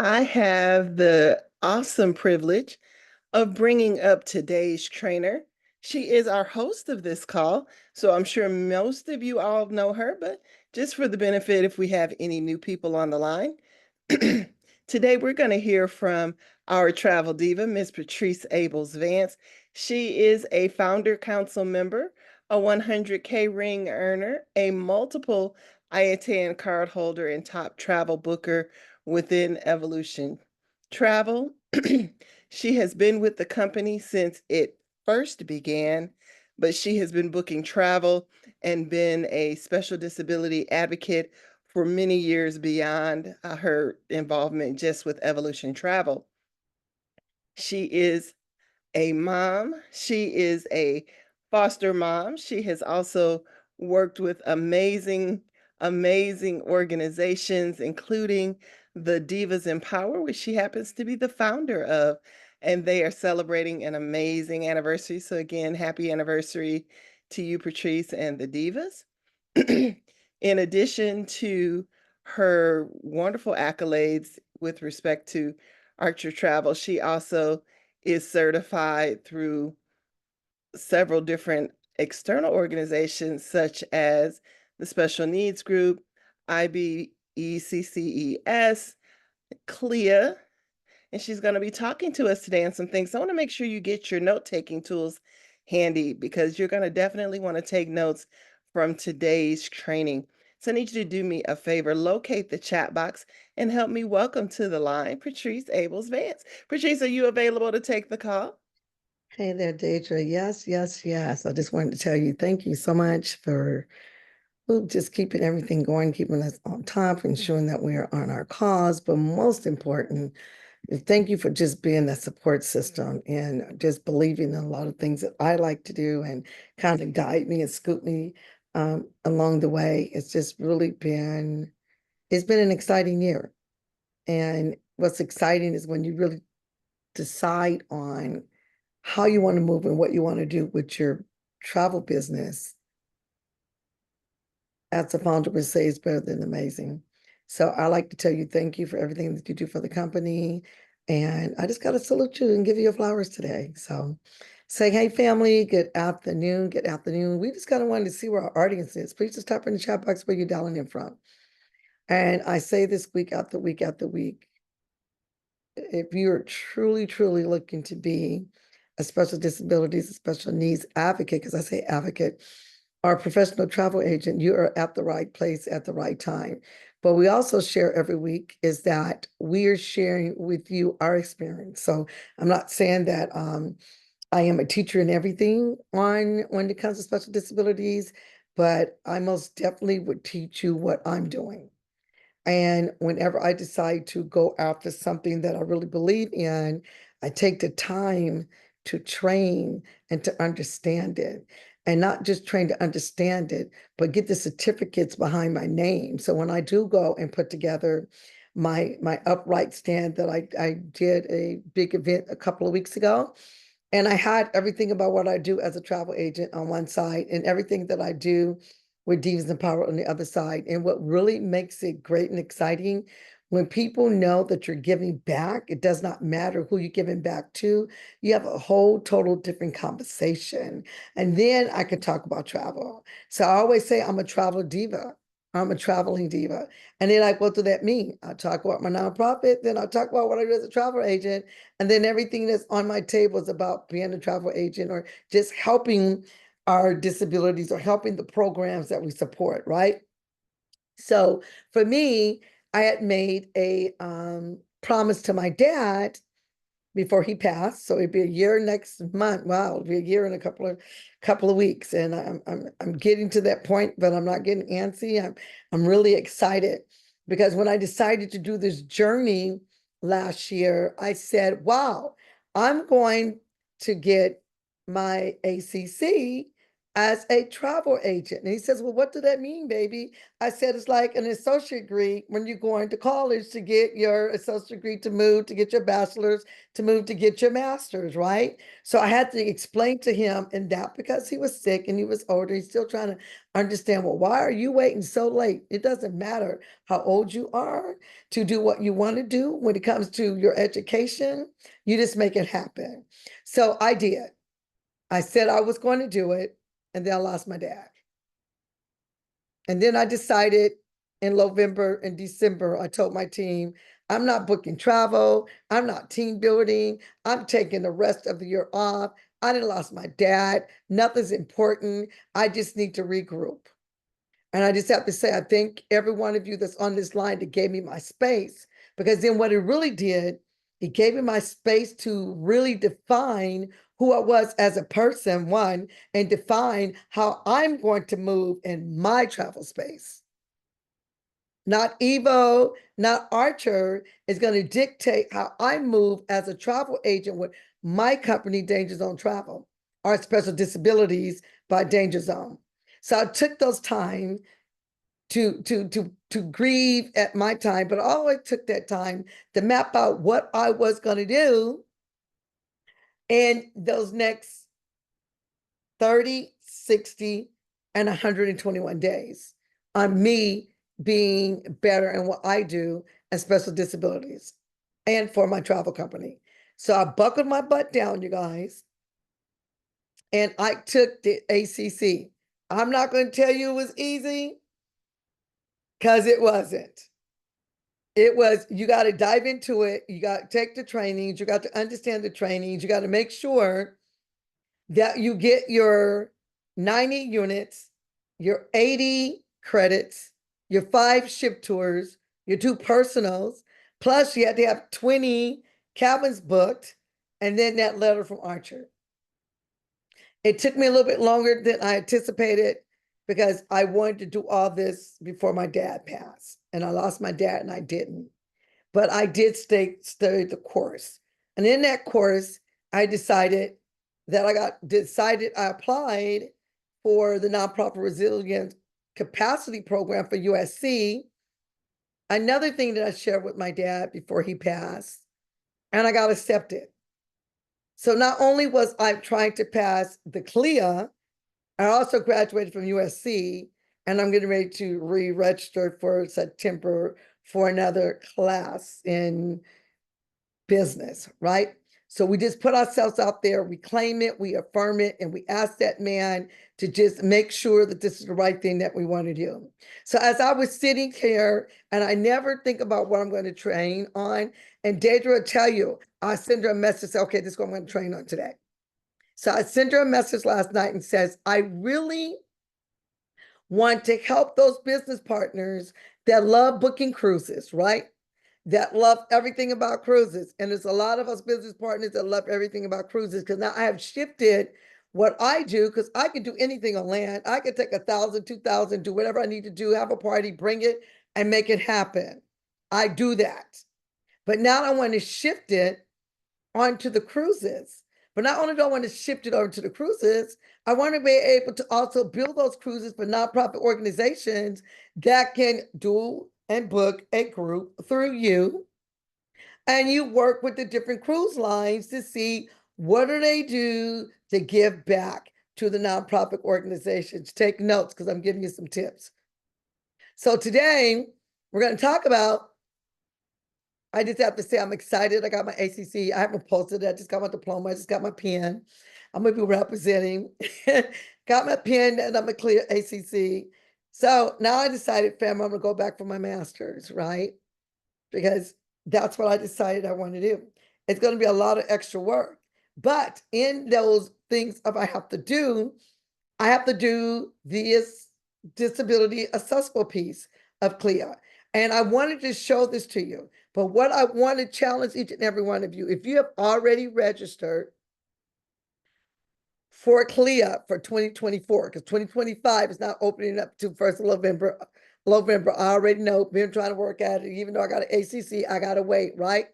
I have the awesome privilege of bringing up today's trainer. She is our host of this call, so I'm sure most of you all know her, but just for the benefit, if we have any new people on the line, today we're going to hear from our travel diva, Miss Patrice Abels Vance. She is a founder council member, a 100K ring earner, a multiple IATAN card holder, and top travel booker within Evolution Travel. She has been with the company since it first began, but she has been booking travel and been a special disability advocate for many years beyond her involvement just with Evolution Travel. She is a mom. She is a foster mom. She has also worked with amazing organizations, including the Divas in Power, which she happens to be the founder of. And they are celebrating an amazing anniversary. So, again, happy anniversary to you, Patrice, and the Divas. In addition to her wonderful accolades with respect to Archer Travel, she also is certified through several different external organizations such as the Special Needs Group, IBECCES, CLIA, and she's going to be talking to us today on some things. So I want to make sure you get your note-taking tools handy because you're going to definitely want to take notes from today's training. So I need you to do me a favor, locate the chat box and help me welcome to the line Patrice Abels Vance. Patrice, are you available to take the call? Hey there, Deidre. Yes, yes, yes. I just wanted to tell you thank you so much for just keeping everything going, keeping us on top, ensuring that we are on our cause. But most important, thank you for just being that support system and just believing in a lot of things that I like to do and kind of guide me and scoop me along the way. It's been an exciting year. And what's exciting is when you really decide on how you want to move and what you want to do with your travel business. As a founder would say, it's better than amazing. So I like to tell you thank you for everything that you do for the company. And I just got to salute you and give you your flowers today. So say, hey, family, good afternoon. Good afternoon. We just kind of wanted to see where our audience is. Please just type in the chat box where you're dialing in from. And I say this week after week after week, if you're truly, truly looking to be a special disabilities, a special needs advocate, because I say advocate, or a professional travel agent, you are at the right place at the right time. But we also share every week is that we are sharing with you our experience. So I'm not saying that I am a teacher in everything on when it comes to special disabilities, but I most definitely would teach you what I'm doing. And whenever I decide to go after something that I really believe in, I take the time to train and to understand it. And not just train to understand it, but get the certificates behind my name. So when I do go and put together my upright stand that I did a big event a couple of weeks ago, and I had everything about what I do as a travel agent on one side and everything that I do with Divas in Power on the other side. And what really makes it great and exciting, when people know that you're giving back, it does not matter who you're giving back to. You have a whole total different conversation. And then I could talk about travel. So I always say I'm a travel diva. I'm a traveling diva. And they're like, what does that mean? I talk about my nonprofit, then I talk about what I do as a travel agent. And then everything that's on my table is about being a travel agent or just helping our disabilities or helping the programs that we support, right? So for me, I had made a promise to my dad before he passed. So it'd be a year next month. Wow, it'll be a year in a couple of weeks. And I'm getting to that point, but I'm not getting antsy. I'm really excited because when I decided to do this journey last year, I said, wow, I'm going to get my ACC as a travel agent. And he says, well, what does that mean, baby? I said, it's like an associate degree when you're going to college to get your associate degree, to move, to get your bachelor's, to move, to get your master's, right? So I had to explain to him, and that because he was sick and he was older, he's still trying to understand, well, why are you waiting so late? It doesn't matter how old you are to do what you want to do when it comes to your education. You just make it happen. So I did. I said I was going to do it, and then I lost my dad. And then I decided in November and December, I told my team, I'm not booking travel. I'm not team building. I'm taking the rest of the year off. I didn't lost my dad. Nothing's important. I just need to regroup. And I just have to say, I thank every one of you that's on this line that gave me my space, because then what it really did, it gave me my space to really define who I was as a person, one, and define how I'm going to move in my travel space. Not Evo, not Archer is going to dictate how I move as a travel agent with my company, Danger Zone Travel, or Special Disabilities by Danger Zone. So I took those time to grieve at my time, but I always took that time to map out what I was going to do in those next 30, 60, and 121 days on me being better in what I do and special disabilities and for my travel company. So I buckled my butt down, you guys, and I took the ACC. I'm not going to tell you it was easy, because it wasn't. It was, you got to dive into it. You got to take the trainings. You got to understand the trainings. You got to make sure that you get your 90 units, your 80 credits, your 5 ship tours, your 2 personals, plus you had to have 20 cabins booked, and then that letter from Archer. It took me a little bit longer than I anticipated, because I wanted to do all this before my dad passed, and I lost my dad and I didn't. But I did study the course. And in that course, I decided I applied for the Nonprofit Resilient Capacity Program for USC. Another thing that I shared with my dad before he passed, and I got accepted. So not only was I trying to pass the CLIA, I also graduated from USC, and I'm getting ready to re-register for September for another class in business, right? So we just put ourselves out there, we claim it, we affirm it, and we ask that man to just make sure that this is the right thing that we want to do. So as I was sitting here, and I never think about what I'm going to train on, and Deidre will tell you, I send her a message, say, okay, this is what I'm going to train on today. So I sent her a message last night and says, I really want to help those business partners that love booking cruises, right? That love everything about cruises. And there's a lot of us business partners that love everything about cruises, because now I have shifted what I do, because I can do anything on land. I can take 1,000, 2,000, do whatever I need to do, have a party, bring it, and make it happen. I do that. But now I want to shift it onto the cruises. But not only do I want to shift it over to the cruises, I want to be able to also build those cruises for nonprofit organizations that can do and book a group through you. And you work with the different cruise lines to see what do they do to give back to the nonprofit organizations. Take notes, because I'm giving you some tips. So today we're going to talk about, I just have to say I'm excited. I got my ACC. I haven't posted it. I just got my diploma. I just got my pen. I'm going to be representing. Got my pen, and I'm going to clear ACC. So now I decided, family, I'm going to go back for my master's, right? Because that's what I decided I want to do. It's going to be a lot of extra work. But in those things I have to do this disability accessible piece of CLIA. And I wanted to show this to you. But what I want to challenge each and every one of you, if you have already registered for CLIA for 2024, because 2025 is not opening up to 1st of November. I already know, been trying to work at it. Even though I got an ACC, I got to wait, right?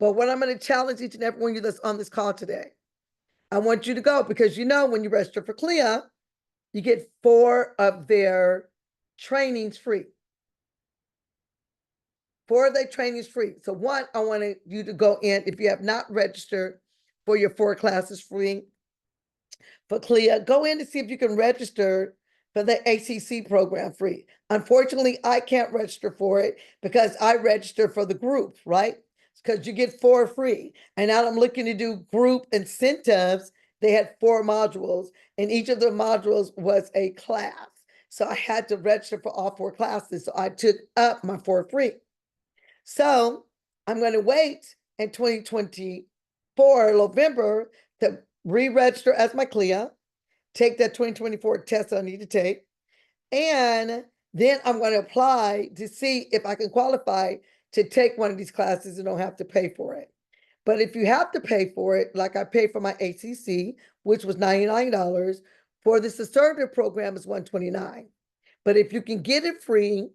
But what I'm going to challenge each and every one of you that's on this call today, I want you to go, because when you register for CLIA, you get 4 of their trainings free. 4 of their trainings free. So one, I wanted you to go in, if you have not registered for your 4 classes free for CLIA, go in to see if you can register for the ACC program free. Unfortunately, I can't register for it because I register for the group, right? Because you get 4 free. And now I'm looking to do group incentives. They had 4 modules, and each of the modules was a class. So I had to register for all 4 classes. So I took up my 4 free. So I'm going to wait in 2024, November, to re-register as my CLIA, take that 2024 test I need to take, and then I'm going to apply to see if I can qualify to take one of these classes and don't have to pay for it. But if you have to pay for it, like I paid for my ACC, which was $99, for this assertive program is $129. But if you can get it free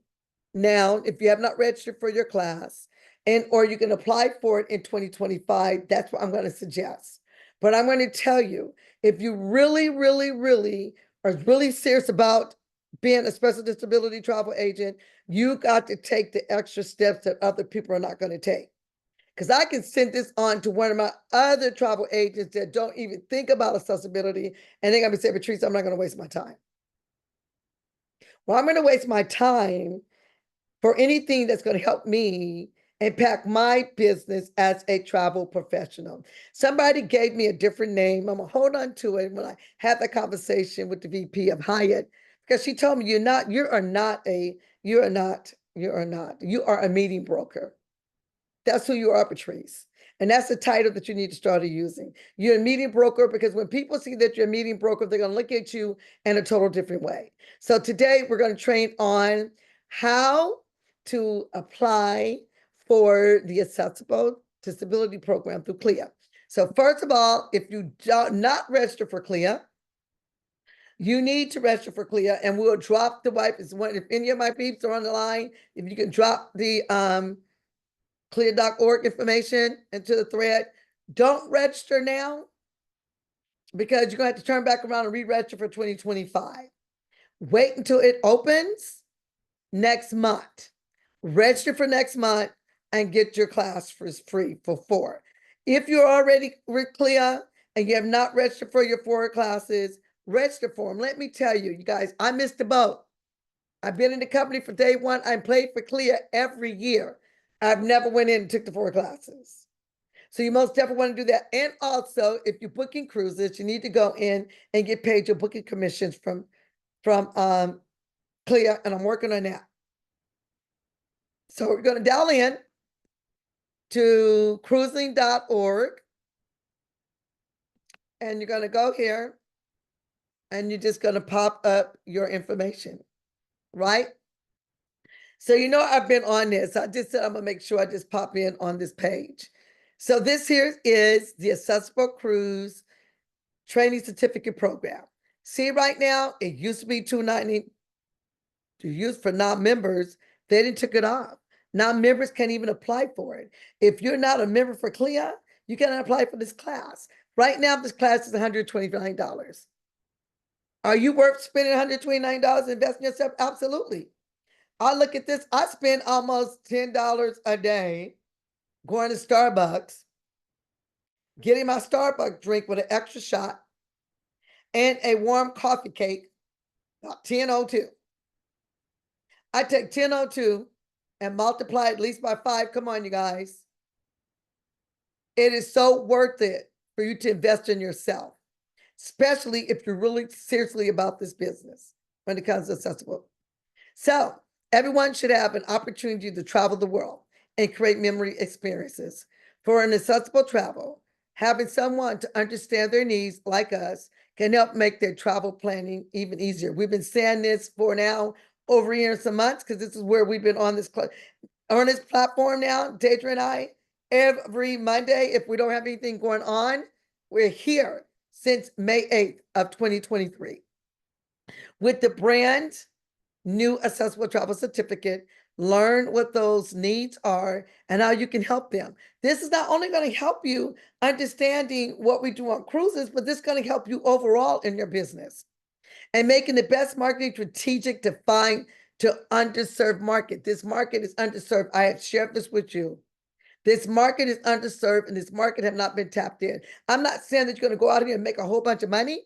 now, if you have not registered for your class, and or you can apply for it in 2025, that's what I'm going to suggest. But I'm going to tell you, if you really, really, really are really serious about being a special disability travel agent, you got to take the extra steps that other people are not going to take. Because I can send this on to one of my other travel agents that don't even think about accessibility, and they're going to say, Patrice, I'm not going to waste my time. Well, I'm going to waste my time for anything that's going to help me impact my business as a travel professional. Somebody gave me a different name. I'm going to hold on to it when I have that conversation with the VP of Hyatt, because she told me you are a meeting broker. That's who you are, Patrice. And that's the title that you need to start using. You're a meeting broker, because when people see that you're a meeting broker, they're going to look at you in a total different way. So today we're going to train on how to apply for the Accessible Disability Program through CLIA. So first of all, if you do not register for CLIA, you need to register for CLIA, and we'll drop the wipe. If any of my peeps are on the line, if you can drop the clear.org information into the thread. Don't register now, because you're going to have to turn back around and re-register for 2025. Wait until it opens next month. Register for next month and get your class for free for 4. If you're already with CLIA and you have not registered for your 4 classes, register for them. Let me tell you, you guys, I missed the boat. I've been in the company for day one. I played for CLIA every year. I've never went in and took the 4 classes. So you most definitely want to do that. And also, if you're booking cruises, you need to go in and get paid your booking commissions from CLIA, and I'm working on that. So we're going to dial in to cruising.org, and you're going to go here, and you're just going to pop up your information, right? So you know I've been on this. I just said I'm going to make sure I just pop in on this page. So this here is the Accessible Cruise Training Certificate Program. See, right now, it used to be $290 to use for non-members. They didn't took it off. Non-members can't even apply for it. If you're not a member for CLIA, you cannot apply for this class. Right now, this class is $129. Are you worth spending $129 investing in yourself? Absolutely. I look at this, I spend almost $10 a day going to Starbucks, getting my Starbucks drink with an extra shot and a warm coffee cake, about 10.02. I take 10.02 and multiply at least by 5. Come on, you guys. It is so worth it for you to invest in yourself, especially if you're really seriously about this business when it comes to accessible. So everyone should have an opportunity to travel the world and create memory experiences. For an accessible travel, having someone to understand their needs like us can help make their travel planning even easier. We've been saying this for now over a year and some months, because this is where we've been on this platform now, Deidre and I, every Monday. If we don't have anything going on, we're here since May 8th of 2023 with the brand new Accessible Travel Certificate. Learn what those needs are and how you can help them. This is not only going to help you understanding what we do on cruises, but this is going to help you overall in your business. and making the best marketing strategic to find to underserved market. This market is underserved. I have shared this with you. This market is underserved and this market have not been tapped in. I'm not saying that you're going to go out here and make a whole bunch of money.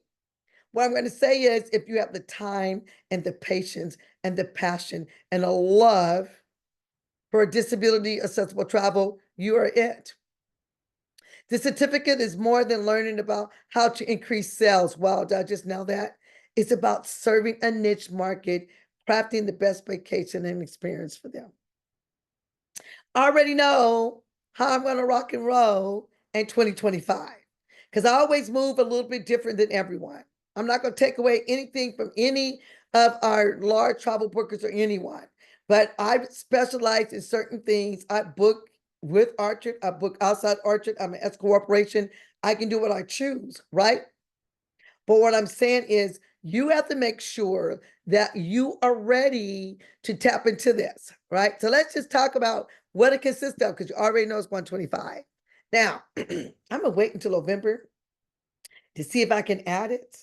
What I'm going to say is if you have the time and the patience and the passion and a love for disability accessible travel, you are it. The certificate is more than learning about how to increase sales. Wow, did I just know that? It's about serving a niche market, crafting the best vacation and experience for them. I already know how I'm going to rock and roll in 2025 because I always move a little bit different than everyone. I'm not going to take away anything from any of our large travel bookers or anyone, but I specialize in certain things. I book with Orchard, I book outside Orchard. I'm an S corporation. I can do what I choose, right? But what I'm saying is you have to make sure that you are ready to tap into this, right? So let's just talk about what it consists of because you already know it's 125. Now, I'm gonna wait until November to see if I can add it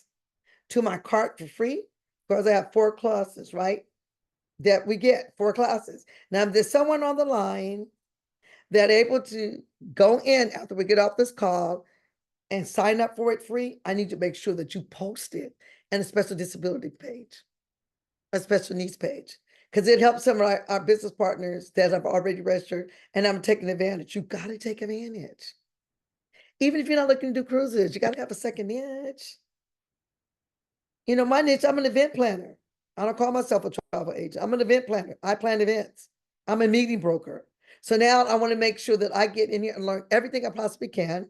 to my cart for free because I have 4 classes, right? That we get 4 classes. Now, if there's someone on the line that able to go in after we get off this call and sign up for it free, I need to make sure that you post it in a special disability page, a special needs page, because it helps some of our business partners that have already registered and I'm taking advantage. You got to take advantage. Even if you're not looking to do cruises, you got to have a second niche. You know, my niche, I'm an event planner. I don't call myself a travel agent. I'm an event planner. I plan events. I'm a meeting broker. So now I want to make sure that I get in here and learn everything I possibly can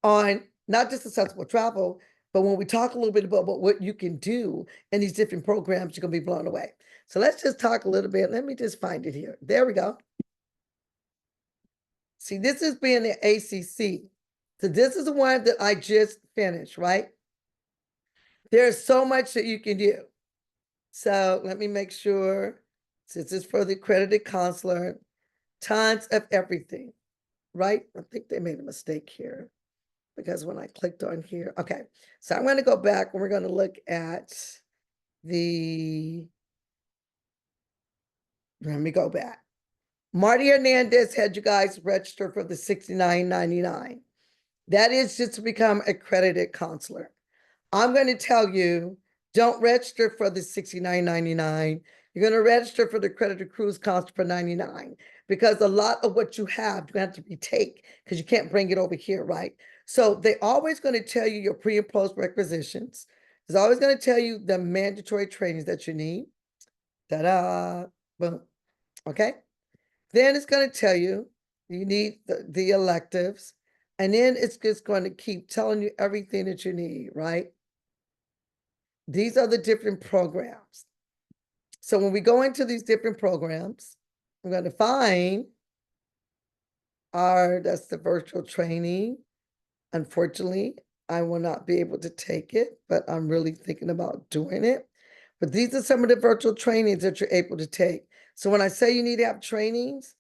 on not just accessible travel, but when we talk a little bit about what you can do in these different programs, you're going to be blown away. So let's just talk a little bit. Let me just find it here. There we go. See, this is being the ACC. So this is the one that I just finished, right? There's so much that you can do. So let me make sure, since it's for the accredited counselor, tons of everything, right? I think they made a mistake here because when I clicked on here, okay. So I'm going to go back and we're going to look at let me go back. Marty Hernandez had you guys register for the $69.99. That is just to become accredited counselor. I'm going to tell you, don't register for the $69.99. You're going to register for the accredited cruise counselor for $99 because a lot of what you have, you have to retake because you can't bring it over here, right? So they're always going to tell you your pre and post requisitions. It's always going to tell you the mandatory trainings that you need. Ta-da, boom, okay? Then it's going to tell you you need the electives, and then it's just going to keep telling you everything that you need, right? These are the different programs. So when we go into these different programs, I'm going to find that's the virtual training. Unfortunately, I will not be able to take it, but I'm really thinking about doing it. But these are some of the virtual trainings that you're able to take. So when I say you need to have trainings,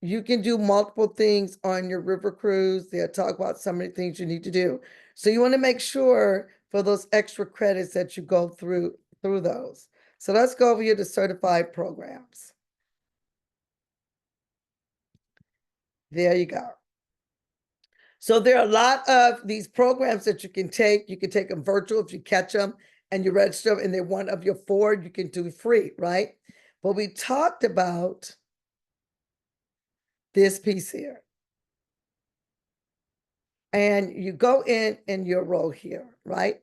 you can do multiple things on your river cruise. They'll talk about some of the things you need to do. So you want to make sure for those extra credits that you go through those. So let's go over here to certified programs. There you go. So there are a lot of these programs that you can take. You can take them virtual if you catch them and you register them and they're one of your 4, you can do free, right? But we talked about this piece here. And you go in your row here, right?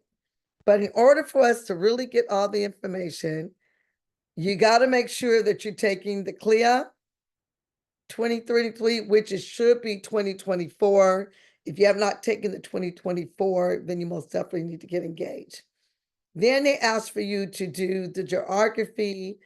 But in order for us to really get all the information, you got to make sure that you're taking the CLIA 2033, which it should be 2024. If you have not taken the 2024, then you most definitely need to get engaged. Then they ask for you to do the geography,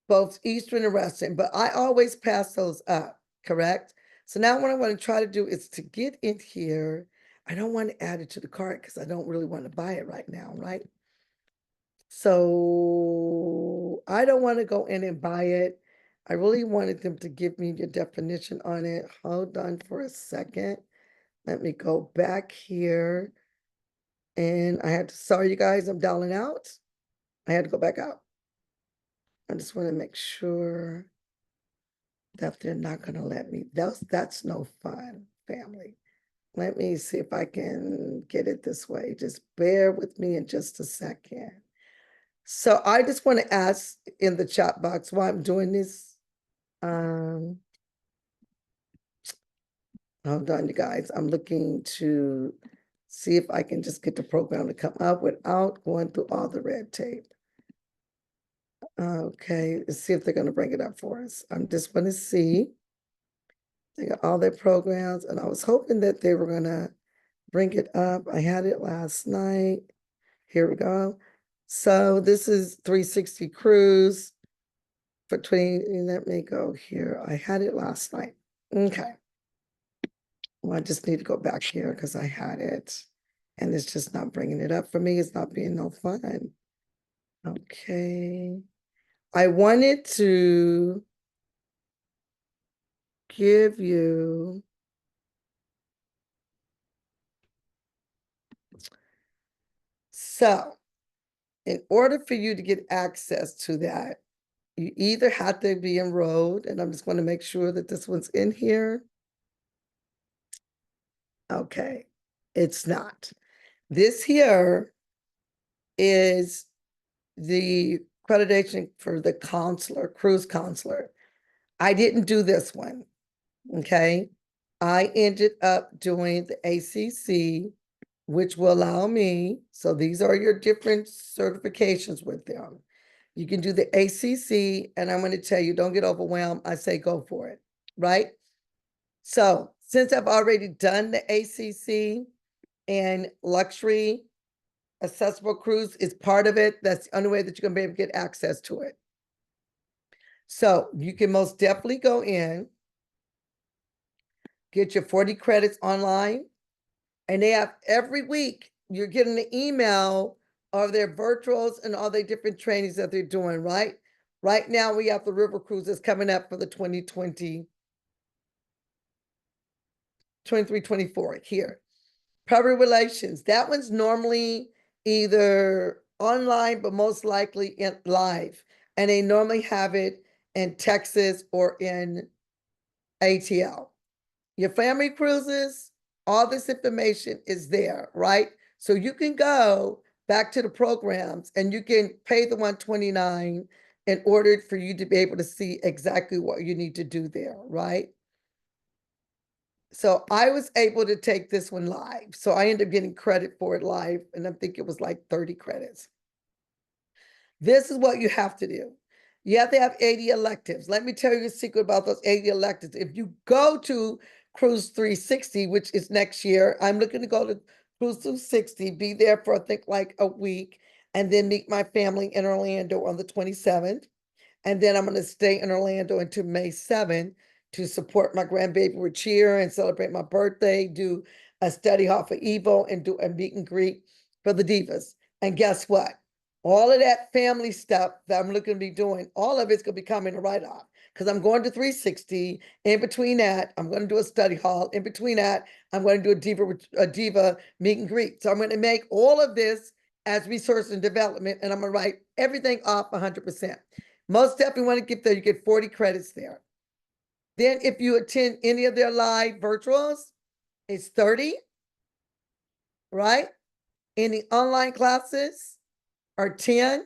both Eastern and Western, but I always pass those up, correct? So now what I want to try to do is to get in here. I don't want to add it to the cart because I don't really want to buy it right now, right? So I don't want to go in and buy it. I really wanted them to give me the definition on it. Hold on for a second. Let me go back here. And I had to, sorry, you guys, I'm dialing out. I had to go back out. I just want to make sure that they're not going to let me. That's no fun, family. Let me see if I can get it this way. Just bear with me in just a second. So I just want to ask in the chat box why I'm doing this. Hold on, you guys. I'm looking to see if I can just get the program to come up without going through all the red tape. Okay, let's see if they're going to bring it up for us. I'm just going to see. They got all their programs, and I was hoping that they were going to bring it up. I had it last night. Here we go. So this is 360 Cruise for 20. Let me go here. I had it last night. Okay. Well, I just need to go back here because I had it and it's just not bringing it up for me. It's not being no fun. Okay. I wanted to give you so in order for you to get access to that, you either have to be enrolled, and I'm just going to make sure that this one's in here. Okay, it's not. This here is the accreditation for the counselor, cruise counselor. I didn't do this one, okay? I ended up doing the ACC, which will allow me, so these are your different certifications with them. You can do the ACC, and I'm going to tell you, don't get overwhelmed. I say go for it, right? So since I've already done the ACC and luxury accessible cruise is part of it, that's the only way that you're going to be able to get access to it. So you can most definitely go in, get your 40 credits online, and they have every week, you're getting an email of their virtuals and all their different trainings that they're doing, right? Right now, we have the river cruises coming up for the 2020, 23, 24 here. Public relations, that one's normally either online, but most likely in live. And they normally have it in Texas or in ATL. Your family cruises, all this information is there, right? So you can go back to the programs and you can pay the 129 in order for you to be able to see exactly what you need to do there, right? So I was able to take this one live. So I ended up getting credit for it live, and I think it was like 30 credits. This is what you have to do. You have to have 80 electives. Let me tell you a secret about those 80 electives. If you go to Cruise 360, which is next year, I'm looking to go to Cruise 360, be there for I think like a week, and then meet my family in Orlando on the 27th. And then I'm going to stay in Orlando until May 7th to support my grandbaby with cheer and celebrate my birthday, do a study hall for Evo, and do a meet and greet for the divas. And guess what? All of that family stuff that I'm looking to be doing, all of it's going to be coming to write off because I'm going to 360. In between that, I'm going to do a study hall. In between that, I'm going to do a diva meet and greet. So I'm going to make all of this as research and development, and I'm going to write everything off 100%. Most definitely want to get there. You get 40 credits there. Then if you attend any of their live virtuals, it's 30, right? Any online classes are 10.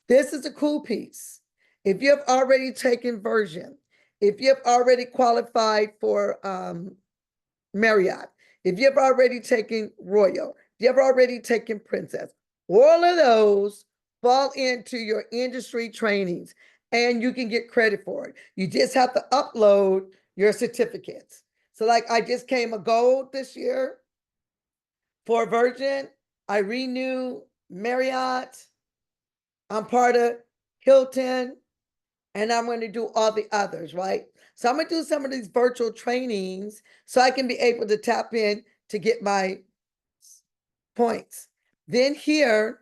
This is a cool piece. If you have already taken version, if you have already qualified for Marriott, if you have already taken Royal, if you have already taken Princess, all of those fall into your industry trainings and you can get credit for it. You just have to upload your certificates. So like I just came a gold this year for Virgin. I renew Marriott. I'm part of Hilton, and I'm going to do all the others, right? So I'm going to do some of these virtual trainings so I can be able to tap in to get my points. Then here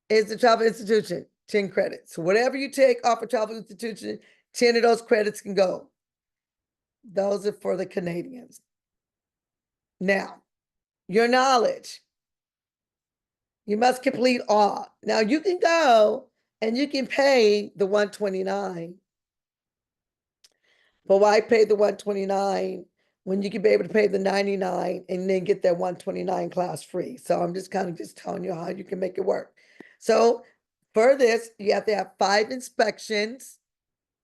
is the travel institution, 10 credits. So whatever you take off a travel institution, 10 of those credits can go. Those are for the Canadians. Now, your knowledge. You must complete all. Now you can go and you can pay the 129. But why pay the 129 when you can be able to pay the 99 and then get that 129 class free? So I'm just kind of just telling you how you can make it work. So for this, you have to have 5 inspections.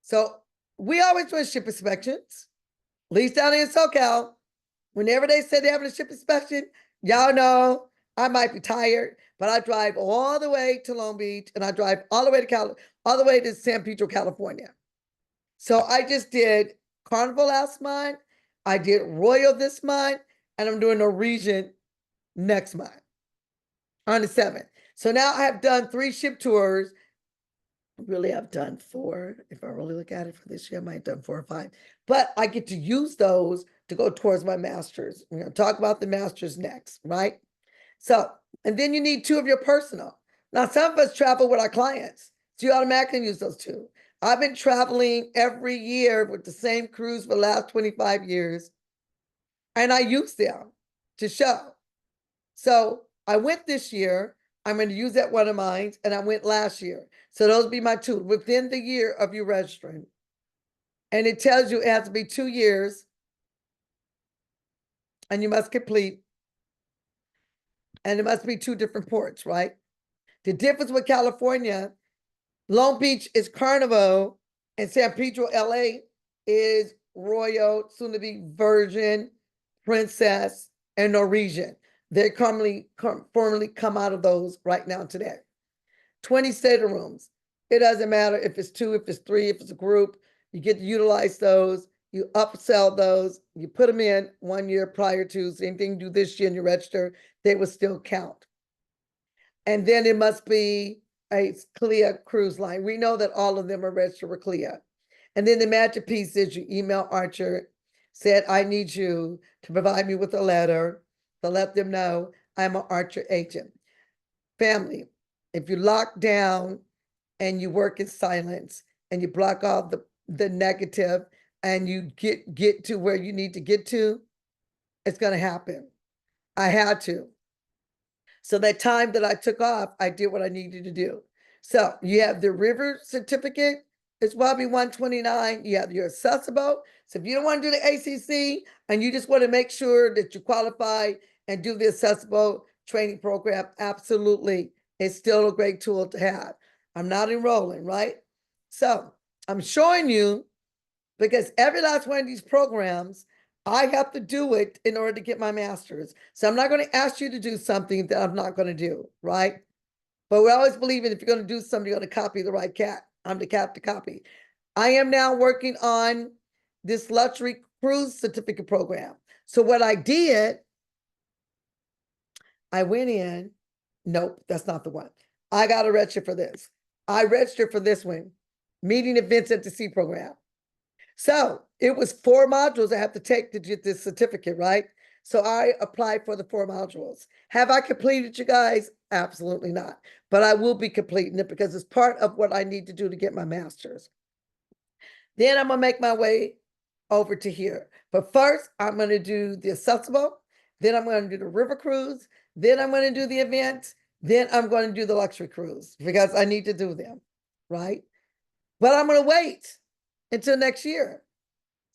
So we always do ship inspections, at least down here in SoCal. Whenever they say they're having a ship inspection, y'all know I might be tired, but I drive all the way to Long Beach and I drive all the way to all the way to San Pedro, California. So I just did Carnival last month. I did Royal this month, and I'm doing Norwegian next month on the 7th. So now I have done 3 ship tours. Really, I've done 4. If I really look at it for this year, I might have done 4 or 5. But I get to use those to go towards my master's. We're going to talk about the master's next, right? So, and then you need 2 of your personal. Now, some of us travel with our clients, so you automatically use those 2. I've been traveling every year with the same cruise for the last 25 years, and I use them to show. So I went this year. I'm going to use that one of mine, and I went last year. So those be my 2 within the year of you registering. And it tells you it has to be 2 years, and you must complete, and it must be 2 different ports, right? The difference with California, Long Beach is Carnival, and San Pedro, LA is Royal, soon to be Virgin, Princess, and Norwegian. They formally come out of those right now today. 20 staterooms. It doesn't matter if it's 2, if it's 3, if it's a group. You get to utilize those. You upsell those. You put them in 1 year prior to. Same thing you do this year and you register. They will still count. And then it must be a CLIA cruise line. We know that all of them are registered with CLIA. And then the magic piece is you email Archer, said, I need you to provide me with a letter to let them know I'm an Archer agent. Family, if you lock down and you work in silence and you block off the negative and you get to where you need to get to, it's going to happen. I had to. So that time that I took off, I did what I needed to do. So you have the river certificate, it's probably 129. You have your accessible. So if you don't want to do the ACC and you just want to make sure that you qualify and do the accessible training program, absolutely, it's still a great tool to have. I'm not enrolling, right? So I'm showing you because every last one of these programs, I have to do it in order to get my master's. So I'm not going to ask you to do something that I'm not going to do, right? But we always believe in if you're going to do something, you're going to copy the right cat. I'm the cat to copy. I am now working on this luxury cruise certificate program. So what I did, I went in. Nope, that's not the one. I got to register for this. I registered for this one, meeting events at the sea program. So it was 4 modules I have to take to get this certificate, right? So I applied for the 4 modules. Have I completed, you guys? Absolutely not. But I will be completing it because it's part of what I need to do to get my master's. Then I'm going to make my way over to here. But first, I'm going to do the accessible. Then I'm going to do the river cruise. Then I'm going to do the event. Then I'm going to do the luxury cruise because I need to do them, right? But I'm going to wait until next year.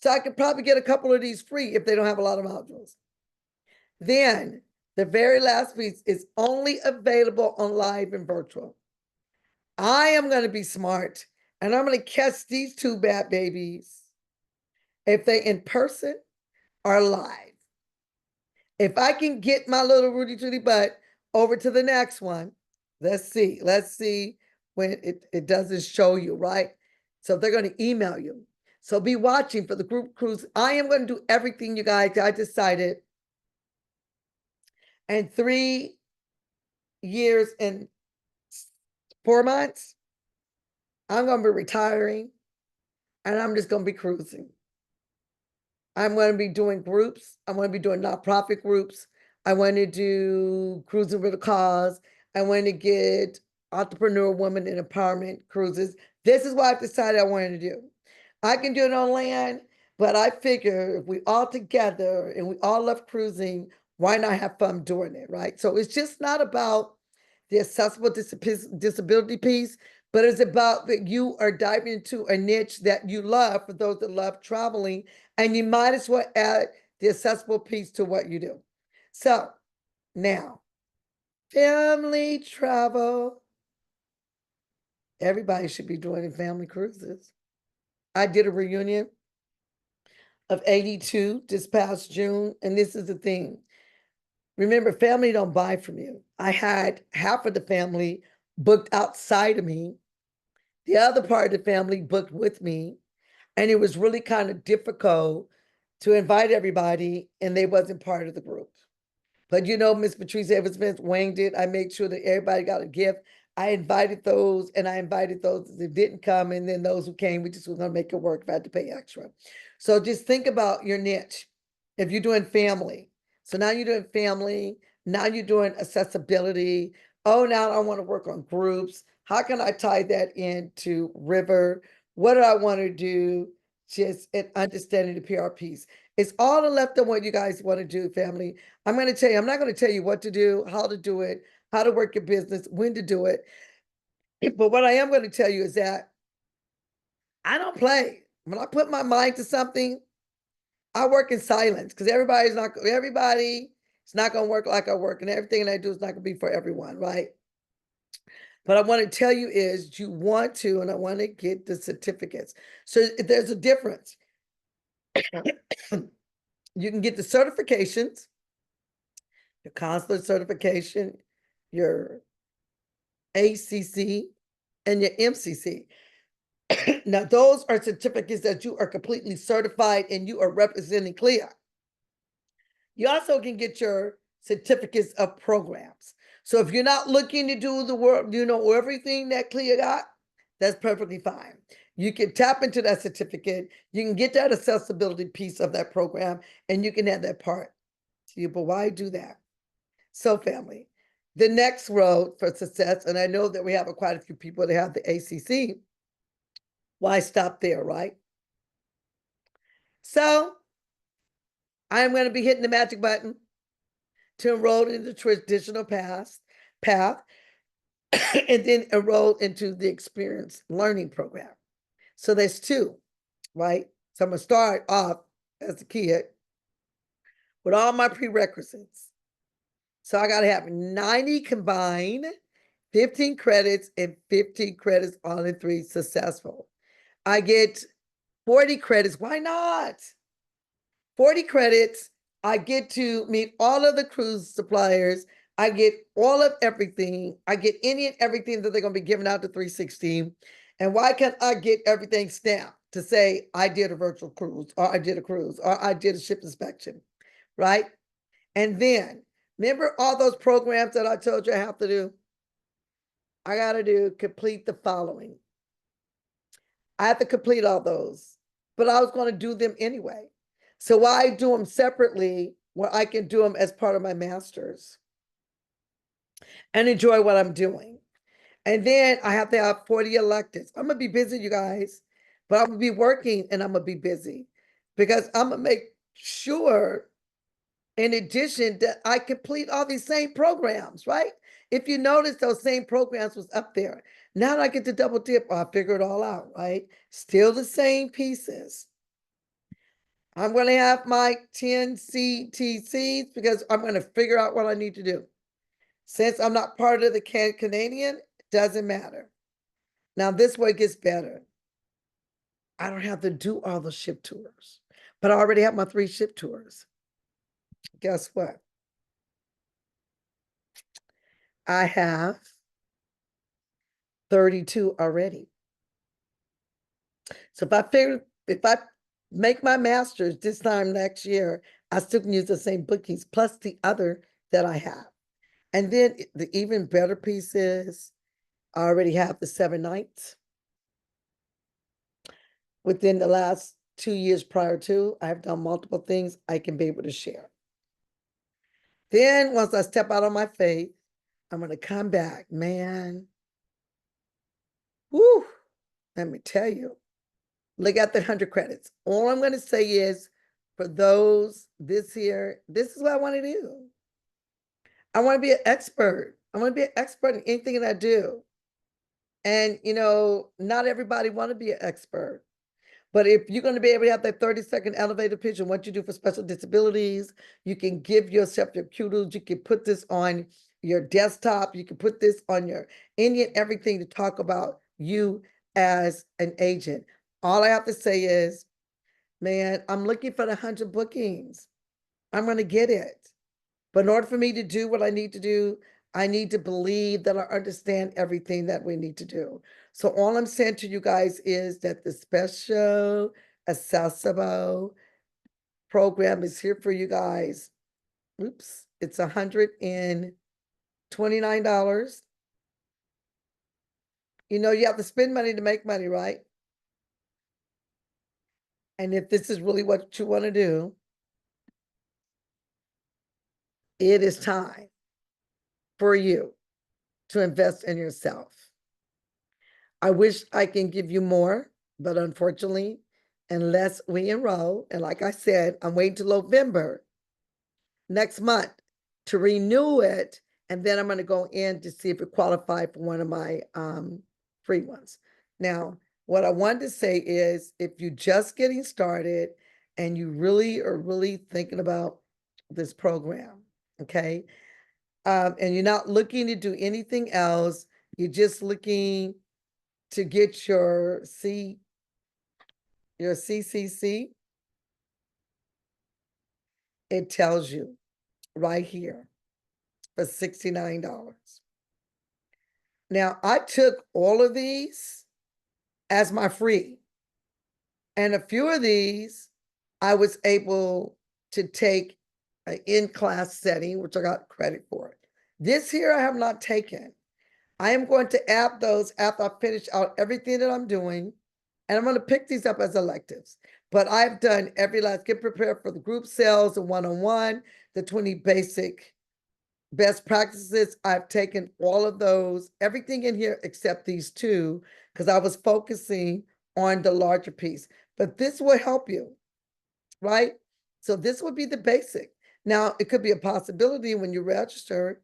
So I could probably get a couple of these free if they don't have a lot of modules. Then the very last piece is only available on live and virtual. I am going to be smart and I'm going to catch these 2 bad babies if they in person or live. If I can get my little Rudy Tooty butt over to the next one, let's see when it doesn't show you, right? So they're going to email you. So be watching for the group cruise. I am going to do everything, you guys. I decided. And 3 years and 4 months, I'm going to be retiring and I'm just going to be cruising. I'm going to be doing groups. I'm going to be doing nonprofit groups. I want to do cruising with a cause. I want to get entrepreneur women and empowerment cruises. This is what I've decided I wanted to do. I can do it on land, but I figure if we all together and we all love cruising, why not have fun doing it, right? So it's just not about the accessible disability piece, but it's about that you are diving into a niche that you love for those that love traveling, and you might as well add the accessible piece to what you do. So now, family travel. Everybody should be doing family cruises. I did a reunion of 82 this past June, and this is the thing. Remember, family don't buy from you. I had half of the family booked outside of me, the other part of the family booked with me, and it was really kind of difficult to invite everybody, and they wasn't part of the group. But you know, Miss Patrice Evans Smith winged it. I made sure that everybody got a gift. I invited those, and I invited those that didn't come, and then those who came, we just were gonna make it work if I had to pay extra. So just think about your niche. If you're doing family, so now you're doing family, now you're doing accessibility. Oh, now I want to work on groups. How can I tie that into River? What do I want to do? Just in understanding the PR piece. It's all left on what you guys want to do, family. I'm going to tell you, I'm not going to tell you what to do, how to do it, how to work your business, when to do it. But what I am going to tell you is that I don't play. When I put my mind to something, I work in silence because everybody's everybody it's not going to work like I work, and everything that I do is not going to be for everyone, right? But I want to tell you is you want to, and I want to get the certificates. So there's a difference. You can get the certifications, your consular certification, your ACC, and your MCC. Now, those are certificates that you are completely certified and you are representing CLIA. You also can get your certificates of programs. So if you're not looking to do the work, you know, everything that CLIA got, that's perfectly fine. You can tap into that certificate. You can get that accessibility piece of that program, and you can add that part to you. But why do that? So, family, the next road for success, and I know that we have quite a few people that have the ACC. Why stop there, right? So, I'm going to be hitting the magic button to enroll in the traditional path, and then enroll into the experience learning program. So there's two, right? So I'm going to start off as a kid with all my prerequisites. So I got to have 90 combined, 15 credits, and 15 credits on and three successful. I get 40 credits. Why not? 40 credits. I get to meet all of the cruise suppliers. I get all of everything. I get any and everything that they're going to be giving out to 316. And why can't I get everything stamped to say I did a virtual cruise, or I did a cruise, or I did a ship inspection, right? And then remember all those programs that I told you I have to do? I got to do complete the following. I have to complete all those, but I was going to do them anyway. So why do them separately where I can do them as part of my master's and enjoy what I'm doing? And then I have to have 40 electives. I'm going to be busy, you guys, but I'm going to be working and I'm going to be busy because I'm going to make sure, in addition, that I complete all these same programs, right? If you notice, those same programs was up there. Now I get to double dip. I'll figure it all out, right? Still the same pieces. I'm going to have my 10 CTCs because I'm going to figure out what I need to do. Since I'm not part of the Canadian, it doesn't matter. Now this way it gets better. I don't have to do all the ship tours, but I already have my 3 ship tours. Guess what? I have 32 already. So if I make my master's this time next year, I still can use the same bookings plus the other that I have. And then the even better piece is I already have the 7 nights. Within the last 2 years prior to, I have done multiple things I can be able to share. Then once I step out on my faith, I'm going to come back, man. Woo! Let me tell you, look at the 100 credits. All I'm going to say is for those this year, this is what I want to do. I want to be an expert. I want to be an expert in anything that I do. And, not everybody want to be an expert. But if you're going to be able to have that 30-second elevator pitch on what you do for special disabilities, you can give yourself your kudos. You can put this on your desktop. You can put this on your any and everything to talk about you as an agent. All I have to say is, man, I'm looking for the 100 bookings. I'm going to get it. But in order for me to do what I need to do, I need to believe that I understand everything that we need to do. So all I'm saying to you guys is that the special accessible program is here for you guys. Oops, it's $129. You have to spend money to make money, right? And if this is really what you want to do, it is time for you to invest in yourself. I wish I can give you more, but unfortunately, unless we enroll, and like I said, I'm waiting till November next month to renew it, and then I'm going to go in to see if it qualified for one of my free ones. Now, what I wanted to say is, if you're just getting started and you really are really thinking about this program, okay, and you're not looking to do anything else, you're just looking to get your CCC, it tells you right here for $69. Now, I took all of these as my free, and a few of these I was able to take an in-class setting, which I got credit for. This here I have not taken. I am going to add those after I finish out everything that I'm doing. And I'm going to pick these up as electives. But I've done every last, get prepared for the group sales, the one-on-one, the 20 basic best practices. I've taken all of those, everything in here except these two, because I was focusing on the larger piece. But this will help you, right? So this would be the basic. Now, it could be a possibility when you register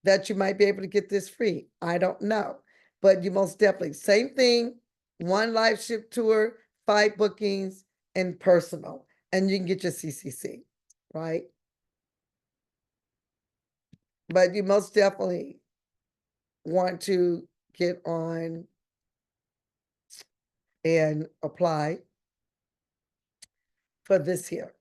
that you might be able to get this free. I don't know. But you most definitely, same thing, one live ship tour, 5 bookings, and personal. And you can get your CCC, right? But you most definitely want to get on and apply for this here.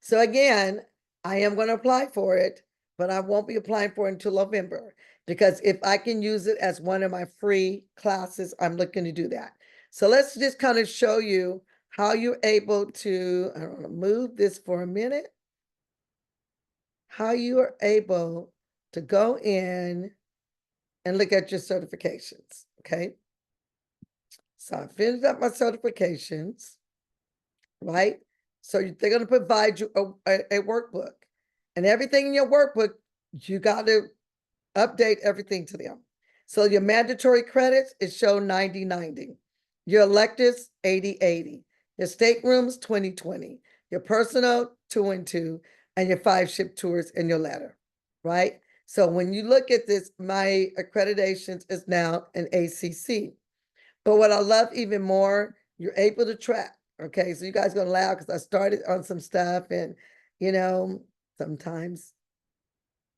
So again, I am going to apply for it, but I won't be applying for it until November, because if I can use it as one of my free classes, I'm looking to do that. So let's just kind of show you how you're able to, I don't know, move this for a minute, how you are able to go in and look at your certifications, okay? So I finished up my certifications, right? So they're going to provide you a workbook, and everything in your workbook, you got to update everything to them. So your mandatory credits is show 90/90. Your electives 80/80. Your staterooms 20/20. Your personal 2 and 2, and your 5 ship tours in your letter, right? So when you look at this, my accreditations is now an ACC. But what I love even more, you're able to track. Okay, so you guys gonna laugh because I started on some stuff, and sometimes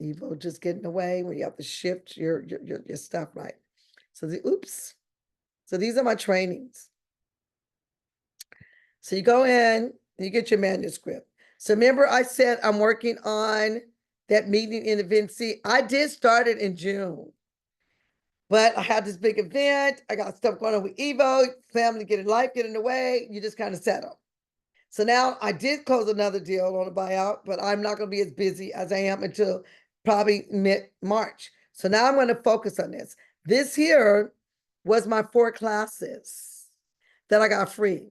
evil just get in the way when you have to shift your stuff right. So oops. So these are my trainings. So you go in, you get your manuscript. So remember I said I'm working on that meeting in event. See, I did start it in June. But I had this big event. I got stuff going on with Evo, family getting life, getting in the way. You just kind of settle. So now I did close another deal on a buyout, but I'm not going to be as busy as I am until probably mid-March. So now I'm going to focus on this. This here was my 4 classes that I got free.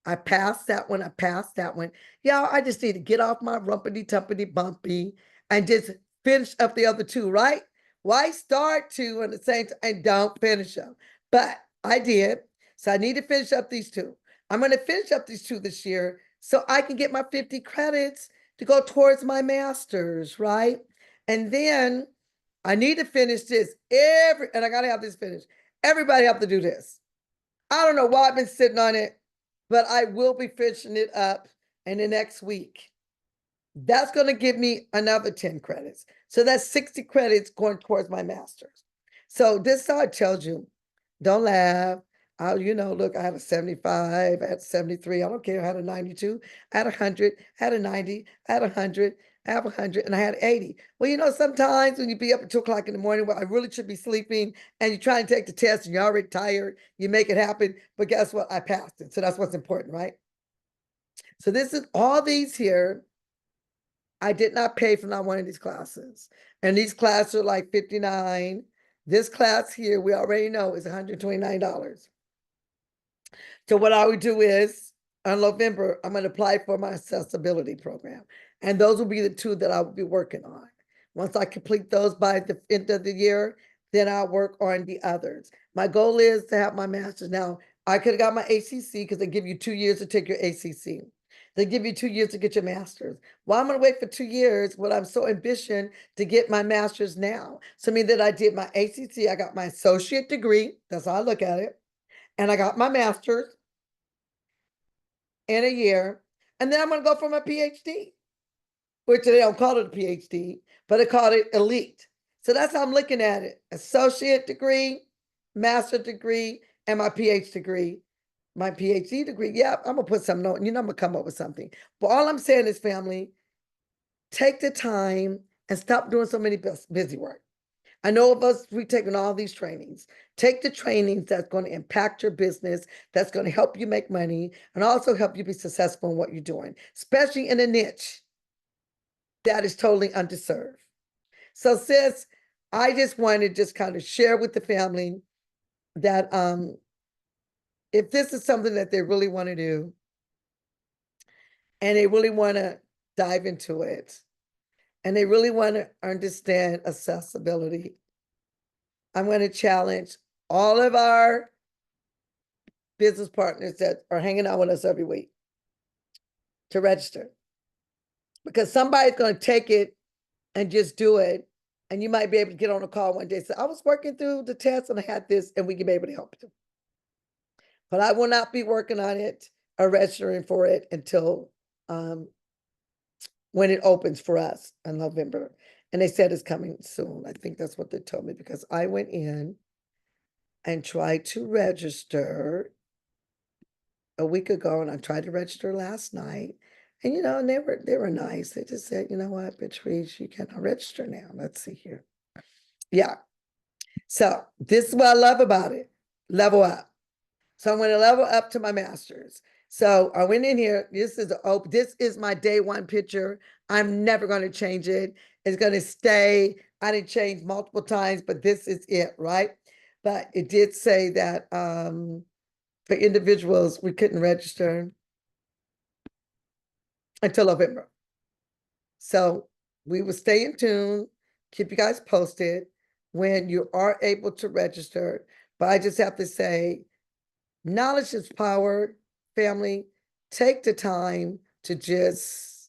I passed that one. I passed that one. Yeah, I just need to get off my rumpity tumpity bumpy and just finish up the other 2, right? Why start 2 at the same time and don't finish them? But I did. So I need to finish up these 2. I'm going to finish up these 2 this year so I can get my 50 credits to go towards my master's, right? And then I need to finish this and I gotta have this finished. Everybody have to do this. I don't know why I've been sitting on it, but I will be finishing it up in the next week. That's going to give me another 10 credits. So that's 60 credits going towards my master's. So this side tells you, don't laugh. Look, I had a 75, I had a 73. I don't care. I had a 92, I had a 100, I had a 90, I had a 100, I have a 100, and I had 80. Well, sometimes when you be up at 2 o'clock in the morning where I really should be sleeping and you try and take the test and you're already tired, you make it happen. But guess what? I passed it. So that's what's important, right? So this is all these here. I did not pay for not one of these classes. And these classes are like 59. This class here, we already know is $129. So what I would do is on November, I'm going to apply for my accessibility program. And those will be the two that I will be working on. Once I complete those by the end of the year, then I'll work on the others. My goal is to have my master's. Now, I could have got my ACC because they give you 2 years to take your ACC. They give you 2 years to get your master's. Well, I'm going to wait for 2 years, but I'm so ambitious to get my master's now. So I mean that I did my ACC, I got my associate degree. That's how I look at it. And I got my master's in a year. And then I'm going to go for my PhD, which they don't call it a PhD, but they call it elite. So that's how I'm looking at it. Associate degree, master degree, and my PhD degree. My PhD degree, yeah, I'm gonna put something on, I'm gonna come up with something. But all I'm saying is, family, take the time and stop doing so many busy work. I know of us, we've taken all these trainings. Take the trainings that's going to impact your business, that's going to help you make money, and also help you be successful in what you're doing, especially in a niche that is totally underserved. So, sis, I just wanted to just kind of share with the family that if this is something that they really want to do and they really want to dive into it and they really want to understand accessibility, I'm going to challenge all of our business partners that are hanging out with us every week to register, because somebody's going to take it and just do it. And you might be able to get on a call one day and say, I was working through the test and I had this, and we can be able to help you. But I will not be working on it or registering for it until when it opens for us in November. And they said it's coming soon. I think that's what they told me, because I went in and tried to register a week ago, and I tried to register last night. And and they were nice. They just said, you know what, Patrice, you cannot register now. Let's see here. Yeah. So this is what I love about it. Level up. So I'm going to level up to my master's. So I went in here. This is my day one picture. I'm never going to change it. It's going to stay. I didn't change multiple times, but this is it, right? But it did say that for individuals, we couldn't register until November. So we will stay in tune, keep you guys posted when you are able to register. But I just have to say, knowledge is power, family. Take the time to just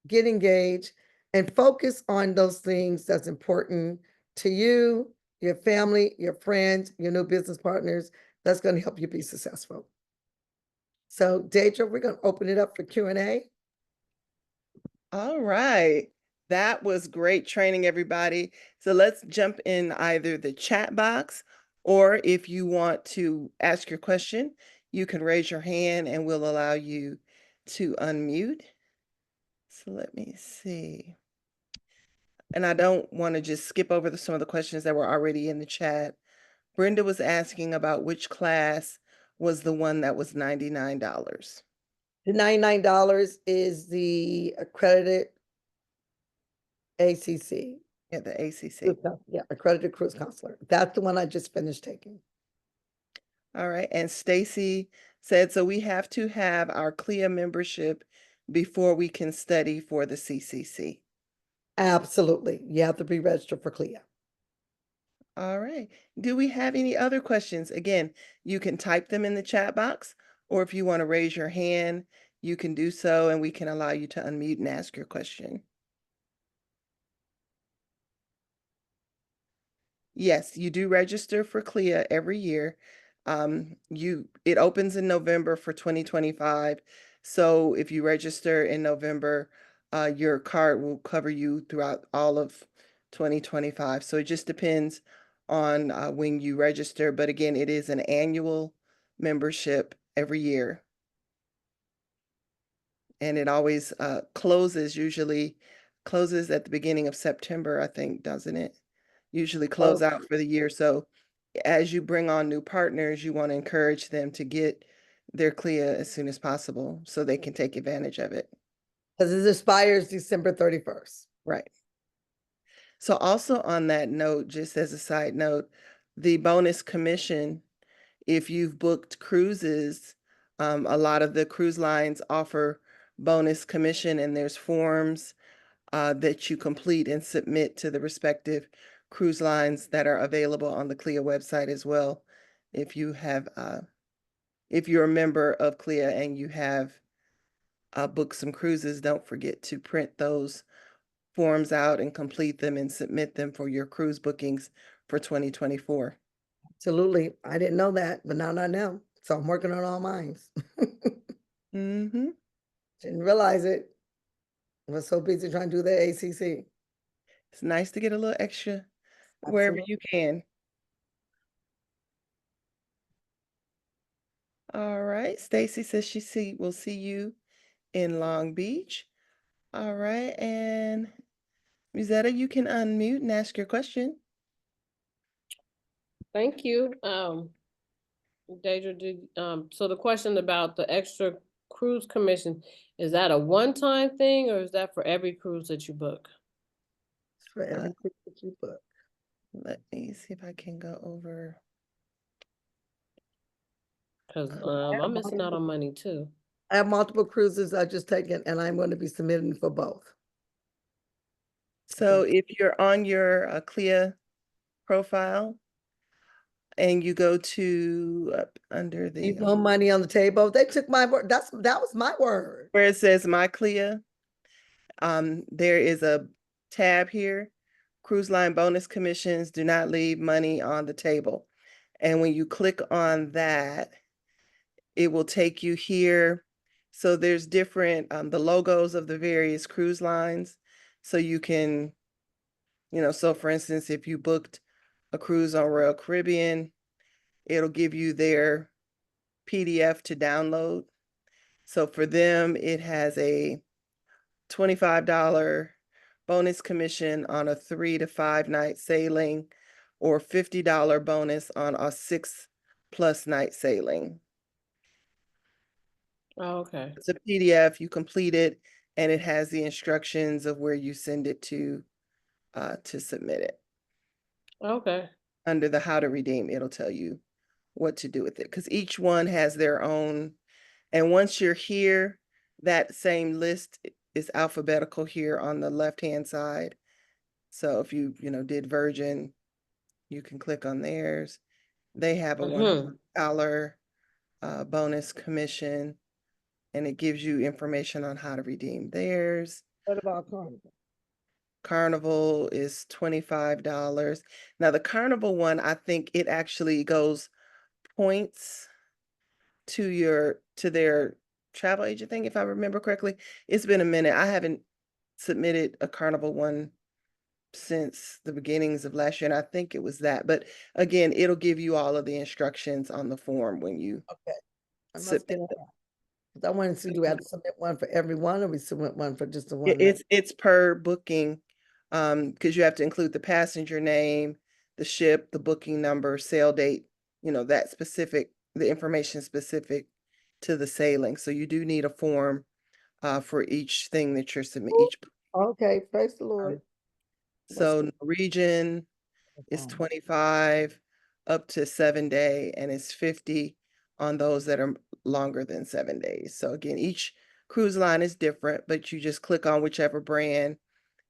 get engaged and focus on those things that's important to you, your family, your friends, your new business partners. That's going to help you be successful. So, Deidre, we're going to open it up for Q&A. All right. That was great training, everybody. So let's jump in either the chat box, or if you want to ask your question, you can raise your hand and we'll allow you to unmute. So let me see. And I don't want to just skip over some of the questions that were already in the chat. Brenda was asking about which class was the one that was $99. The $99 is the accredited ACC. Yeah, the ACC. Yeah, accredited cruise counselor. That's the one I just finished taking. All right. And Stacy said, so we have to have our CLIA membership before we can study for the CCC. Absolutely. You have to be registered for CLIA. All right. Do we have any other questions? Again, you can type them in the chat box, or if you want to raise your hand, you can do so and we can allow you to unmute and ask your question. Yes, you do register for CLIA every year. It opens in November for 2025. So if you register in November, your card will cover you throughout all of 2025. So it just depends on when you register. But again, it is an annual membership every year. And it always usually closes at the beginning of September, I think, doesn't it? Usually close Oh, out for the year. So as you bring on new partners, you want to encourage them to get their CLIA as soon as possible so they can take advantage of it. because it expires December 31st. Right. So also on that note, just as a side note, the bonus commission, if you've booked cruises, a lot of the cruise lines offer bonus commission and there's forms that you complete and submit to the respective cruise lines that are available on the CLIA website as well. If you have, if you're a member of CLIA and you have booked some cruises, don't forget to print those forms out and complete them and submit them for your cruise bookings for 2024. Absolutely. I didn't know that, but now I know. So I'm working on all mines. Mm-hmm. Didn't realize it. I was so busy trying to do the ACC. It's nice to get a little extra wherever Absolutely. you can. All right. Stacy says will see you in Long Beach. All right. And Musetta, you can unmute and ask your question. Thank you. Deidre, so the question about the extra cruise commission, is that a one-time thing or is that for every cruise that you book? It's for Uh, every cruise that you book. Let me see if I can go over. Cause I have I'm missing out multiple, on money too. I have multiple cruises I just taken, and I'm going to be submitting for both. So if you're on your CLIA profile and you go to up under Leave the no money on the table. They took my word. That was my word. where it says My CLIA, there is a tab here. Cruise line bonus commissions do not leave money on the table. And when you click on that, it will take you here. So there's different the logos of the various cruise lines. So you can, so for instance, if you booked a cruise on Royal Caribbean, it'll give you their PDF to download. So for them, it has a $25 bonus commission on a 3 to 5 night sailing or $50 bonus on a 6+ night sailing. Oh, okay. It's a PDF, you complete it, and it has the instructions of where you send it to submit it. Okay. Under the how to redeem, it'll tell you what to do with it because each one has their own. And once you're here, that same list is alphabetical here on the left-hand side. So if you, did Virgin, you can click on theirs. They have a $100 bonus commission, and it gives you information on how to redeem theirs. What about Carnival? Carnival is $25. Now the Carnival one, I think it actually goes points to their travel agent thing, if I remember correctly. It's been a minute. I haven't submitted a Carnival one since the beginnings of last year, and I think it was that. But again, it'll give you all of the instructions on the form when you Okay, I must submit get them. that. 'Cause I wanted to do. We have to submit one for everyone, or we submit one for just the one that. It's per booking, because you have to include the passenger name, the ship, the booking number, sail date, that specific, the information specific to the sailing. So you do need a form for each thing that you're submitting, each. Okay, praise the Lord. Must So Norwegian is 25 up to 7 day, and it's 50 on those that are longer than 7 days. So again, each cruise line is different, but you just click on whichever brand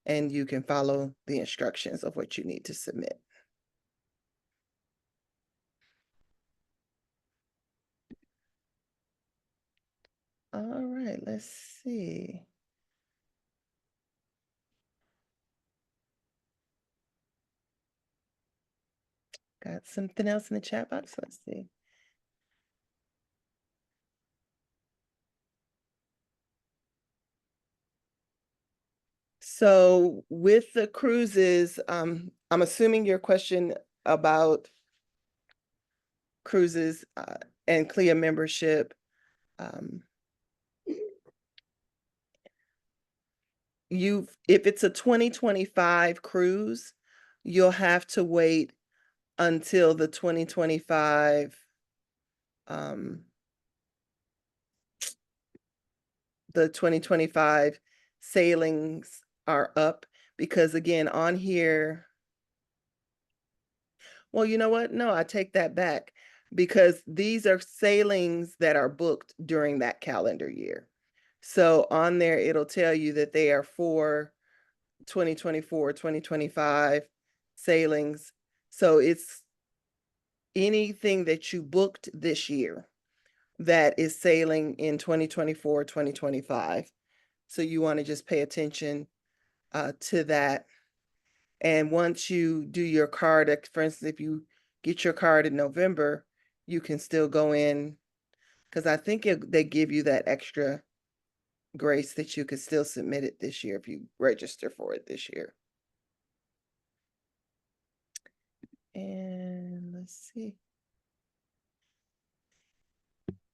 and you can follow the instructions of what you need to submit. All right, let's see. got something else in the chat box. Let's see. So with the cruises, I'm assuming your question about cruises and CLIA membership. If it's a 2025 cruise, you'll have to wait until the 2025 sailings are up, because again, on here, well, you know what? No, I take that back, because these are sailings that are booked during that calendar year. So on there, it'll tell you that they are for 2024, 2025 sailings. So it's anything that you booked this year that is sailing in 2024, 2025. So you want to just pay attention to that. And once you do your card, for instance, if you get your card in November, you can still go in, because I think they give you that extra grace that you could still submit it this year if you register for it this year. And let's see.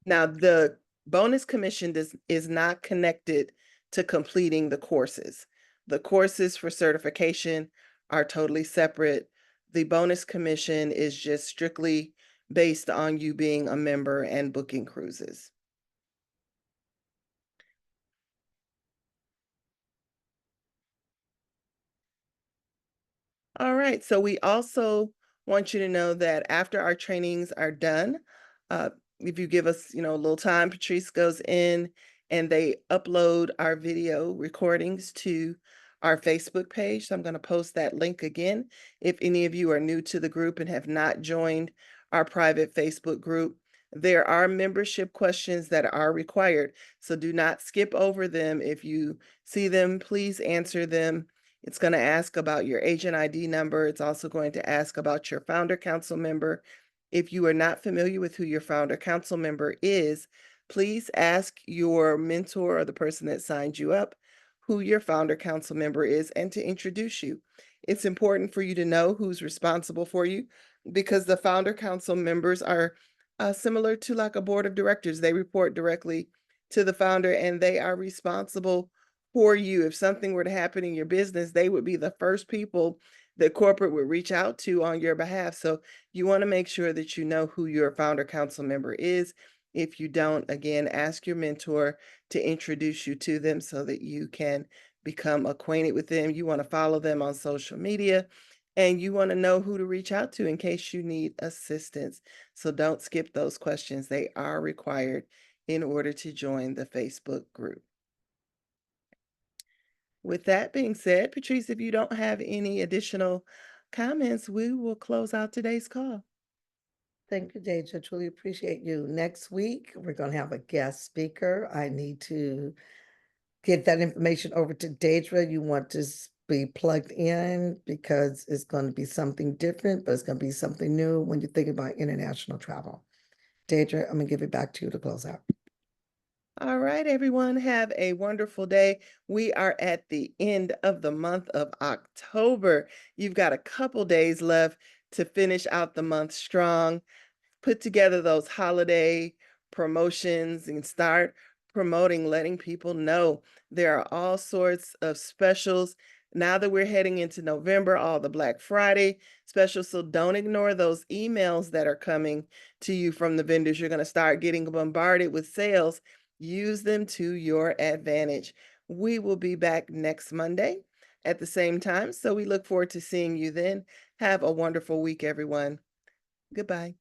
Now, the bonus commission is not connected to completing the courses. The courses for certification are totally separate. The bonus commission is just strictly based on you being a member and booking cruises. All right, so we also want you to know that after our trainings are done, if you give us, a little time, Patrice goes in and they upload our video recordings to our Facebook page. So I'm going to post that link again. If any of you are new to the group and have not joined our private Facebook group, there are membership questions that are required. So do not skip over them. If you see them, please answer them. It's going to ask about your agent ID number. It's also going to ask about your founder council member. If you are not familiar with who your founder council member is, please ask your mentor or the person that signed you up who your founder council member is and to introduce you. It's important for you to know who's responsible for you, because the founder council members are similar to like a board of directors. They report directly to the founder and they are responsible for you. If something were to happen in your business, they would be the first people that corporate would reach out to on your behalf. So you want to make sure that you know who your founder council member is. If you don't, again, ask your mentor to introduce you to them so that you can become acquainted with them. You want to follow them on social media and you want to know who to reach out to in case you need assistance. So don't skip those questions. They are required in order to join the Facebook group. With that being said, Patrice, if you don't have any additional comments, we will close out today's call. Thank you, Deja. Truly appreciate you. Next week, we're going to have a guest speaker. I need to get that information over to Deidre. You want to be plugged in because it's going to be something different, but it's going to be something new when you think about international travel. Deidre, I'm going to give it back to you to close out. All right, everyone, have a wonderful day. We are at the end of the month of October. You've got a couple days left to finish out the month strong. Put together those holiday promotions and start promoting, letting people know there are all sorts of specials. Now that we're heading into November, all the Black Friday specials. So don't ignore those emails that are coming to you from the vendors. You're going to start getting bombarded with sales. Use them to your advantage. We will be back next Monday at the same time. So we look forward to seeing you then. Have a wonderful week, everyone. Goodbye.